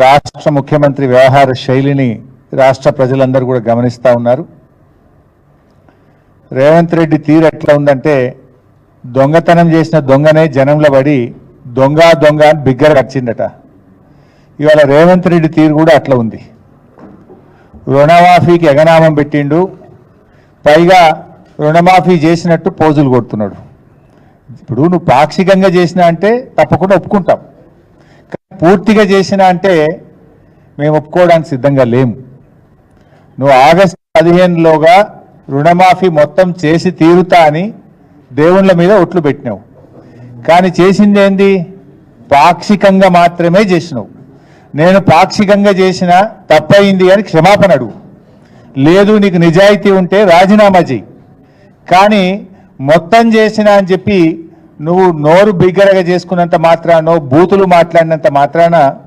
రాష్ట్ర ముఖ్యమంత్రి వ్యవహార శైలిని రాష్ట్ర ప్రజలందరూ కూడా గమనిస్తూ ఉన్నారు. రేవంత్ రెడ్డి తీరు ఎట్లా ఉందంటే దొంగతనం చేసిన దొంగనే జనంలో పడి దొంగ దొంగ అని బిగ్గర వచ్చిందట. ఇవాళ రేవంత్ రెడ్డి తీరు కూడా అట్లా ఉంది. రుణమాఫీకి ఎగనామం పెట్టిండు, పైగా రుణమాఫీ చేసినట్టు పోజులు కొడుతున్నాడు. ఇప్పుడు నువ్వు పాక్షికంగా చేసినా అంటే తప్పకుండా ఒప్పుకుంటాం, పూర్తిగా చేసినా అంటే మేము ఒప్పుకోవడానికి సిద్ధంగా లేము. నువ్వు ఆగస్టు 15లోగా రుణమాఫీ మొత్తం చేసి తీరుతా అని దేవుళ్ళ మీద ఒట్లు పెట్టినావు, కానీ చేసింది ఏంది? పాక్షికంగా మాత్రమే చేసినావు. నేను పాక్షికంగా చేసిన తప్పయింది అని క్షమాపణ అడుగు, లేదు నీకు నిజాయితీ ఉంటే రాజీనామా చేయి. కానీ మొత్తం చేసిన అని చెప్పి నువ్వు నోరు బిగ్గరగా చేసుకున్నంత మాత్రానో బూతులు మాట్లాడినంత మాత్రాన